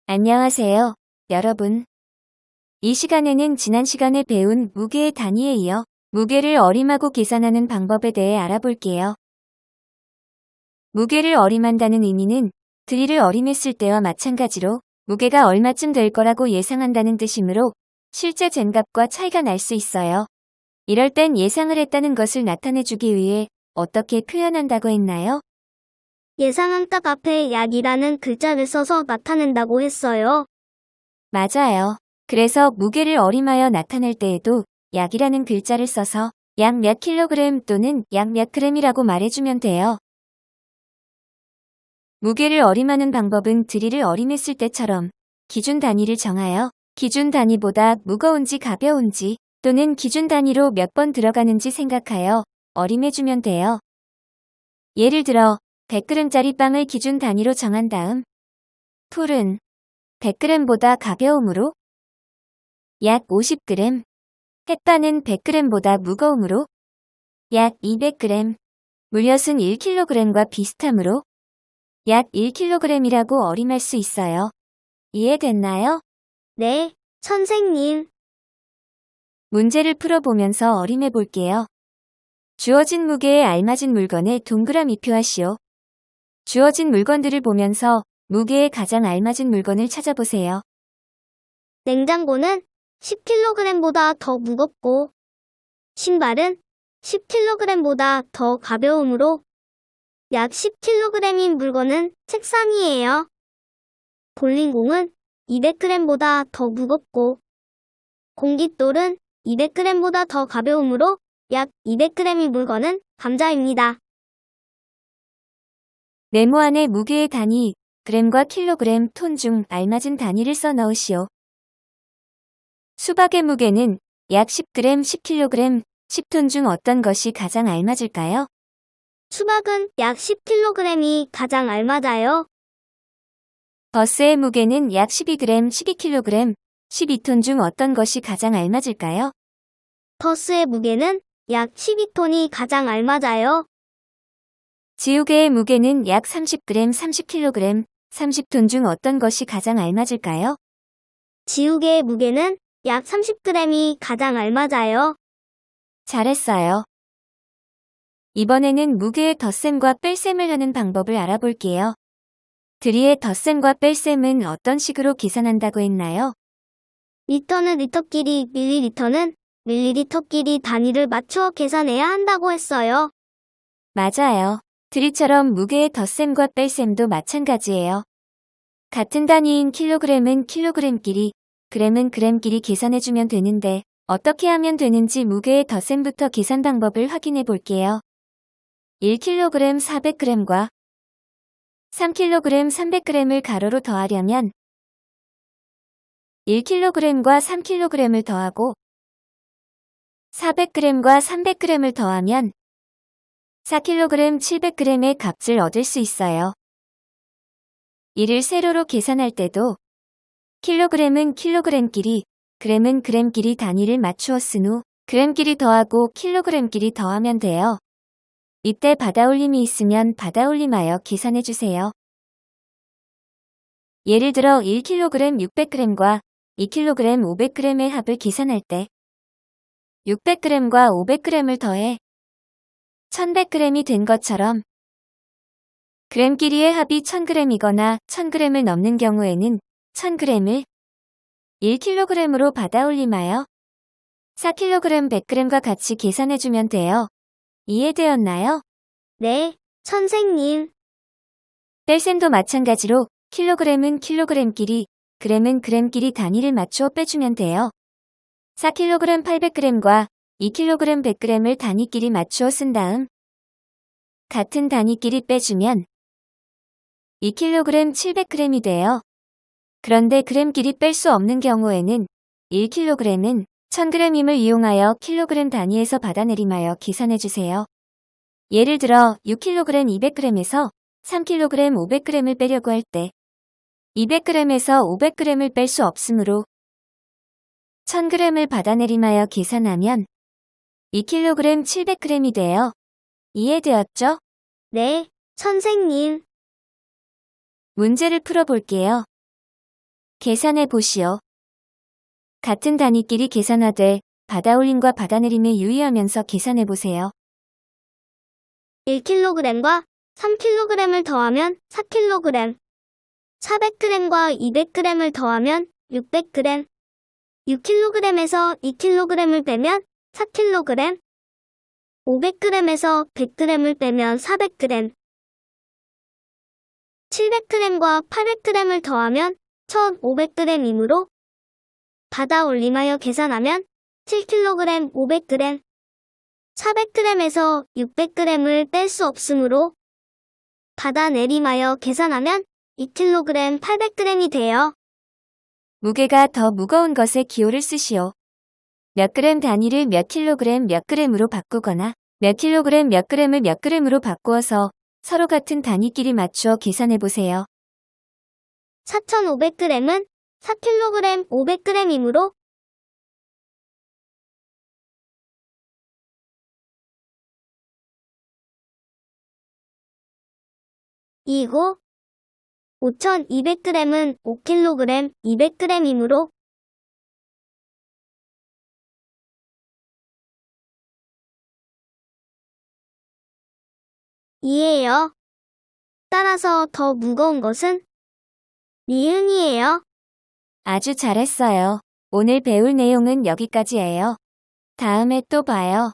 안녕하세요, 여러분. 이 시간에는 지난 시간에 배운 무게의 단위에 이어 무게를 어림하고 계산하는 방법에 대해 알아볼게요. 무게를 어림한다는 의미는 드릴을 어림했을 때와 마찬가지로 무게가 얼마쯤 될 거라고 예상한다는 뜻이므로 실제 잰값과 차이가 날 수 있어요. 이럴 땐 예상을 했다는 것을 나타내주기 위해 어떻게 표현한다고 했나요? 예상한 값 앞에 약이라는 글자를 써서 나타낸다고 했어요. 맞아요. 그래서 무게를 어림하여 나타낼 때에도 약이라는 글자를 써서 약 몇 킬로그램 또는 약 몇 그램이라고 말해주면 돼요. 무게를 어림하는 방법은 드릴을 어림했을 때처럼 기준 단위를 정하여 기준 단위보다 무거운지 가벼운지 또는 기준 단위로 몇 번 들어가는지 생각하여 어림해주면 돼요. 예를 들어 100g짜리 빵을 기준 단위로 정한 다음 풀은 100g보다 가벼움으로 약 50g, 햇반은 100g보다 무거움으로 약 200g, 물엿은 1kg과 비슷하므로 약 1kg이라고 어림할 수 있어요. 이해됐나요? 네, 선생님. 문제를 풀어보면서 어림해 볼게요. 주어진 무게에 알맞은 물건에 동그라미표하시오. 주어진 물건들을 보면서 무게에 가장 알맞은 물건을 찾아보세요. 냉장고는 10kg보다 더 무겁고 신발은 10kg보다 더 가벼우므로 약 10kg인 물건은 책상 위에요. 볼링공은 200g보다 더 무겁고 공깃돌은 200g보다 더 가벼우므로 약 200g인 물건은 감자입니다. 네모 안에 무게의 단위, 그램과 킬로그램, 톤 중 알맞은 단위를 써 넣으시오. 수박의 무게는 약 10g, 10kg, 10톤 중 어떤 것이 가장 알맞을까요? 수박은 약 10kg이 가장 알맞아요. 버스의 무게는 약 12g, 12kg, 12톤 중 어떤 것이 가장 알맞을까요? 버스의 무게는 약 12톤이 가장 알맞아요. 지우개의 무게는 약 30g, 30kg, 30톤 중 어떤 것이 가장 알맞을까요? 지우개의 무게는 약 30g이 가장 알맞아요. 잘했어요. 이번에는 무게의 덧셈과 뺄셈을 하는 방법을 알아볼게요. 드리의 덧셈과 뺄셈은 어떤 식으로 계산한다고 했나요? 리터는 리터끼리, 밀리리터는 밀리리터끼리 단위를 맞추어 계산해야 한다고 했어요. 맞아요. 드리처럼 무게의 덧셈과 뺄셈도 마찬가지예요. 같은 단위인 킬로그램은 킬로그램끼리, 그램은 그램끼리 계산해주면 되는데 어떻게 하면 되는지 무게의 덧셈부터 계산 방법을 확인해 볼게요. 1kg 400g과 3kg 300g을 가로로 더하려면 1kg과 3kg을 더하고 400g과 300g을 더하면 4kg 700g의 값을 얻을 수 있어요. 이를 세로로 계산할 때도 킬로그램은 킬로그램끼리, 그램은 그램끼리 단위를 맞추었은 후 그램끼리 더하고 킬로그램끼리 더하면 돼요. 이때 받아올림이 있으면 받아올림하여 계산해주세요. 예를 들어 1kg 600g과 2kg 500g의 합을 계산할 때 600g과 500g을 더해 1100g이 된 것처럼 그램끼리의 합이 1000g이거나 1000g을 넘는 경우에는 1000g을 1kg으로 받아올림하여 4kg 100g과 같이 계산해주면 돼요. 이해되었나요? 네, 선생님. 뺄셈도 마찬가지로 킬로그램은 킬로그램끼리, 그램은 그램끼리 단위를 맞추어 빼주면 돼요. 4kg 800g과 2kg 100g을 단위끼리 맞추어 쓴 다음 같은 단위끼리 빼주면 2kg 700g이 돼요. 그런데 그램끼리 뺄 수 없는 경우에는 1kg은 1000g임을 이용하여 킬로그램 단위에서 받아내림하여 계산해주세요. 예를 들어 6kg 200g에서 3kg 500g을 빼려고 할 때 200g에서 500g을 뺄 수 없으므로 1000g을 받아내림하여 계산하면 2kg 700g이 돼요. 이해되었죠? 네, 선생님. 문제를 풀어볼게요. 계산해 보시오. 같은 단위끼리 계산하되 받아올림과 받아내림에 유의하면서 계산해 보세요. 1kg과 3kg을 더하면 4kg, 400g과 200g을 더하면 600g, 6kg에서 2kg을 빼면 4kg, 500g에서 100g을 빼면 400g, 700g과 800g을 더하면 1500g이므로 받아올림하여 계산하면 7kg, 500g, 400g에서 600g을 뺄 수 없으므로 받아내림하여 계산하면 2kg, 800g이 돼요. 무게가 더 무거운 것에 기호를 쓰시오. 몇 그램 단위를 몇 킬로그램 몇 그램으로 바꾸거나 몇 킬로그램 몇 그램을 몇 그램으로 바꾸어서 서로 같은 단위끼리 맞추어 계산해 보세요. 4500g은 4kg, 500g이므로 이고 5200g은 5kg, 200g이므로 이에요. 따라서 더 무거운 것은 니은이에요. 아주 잘했어요. 오늘 배울 내용은 여기까지예요. 다음에 또 봐요.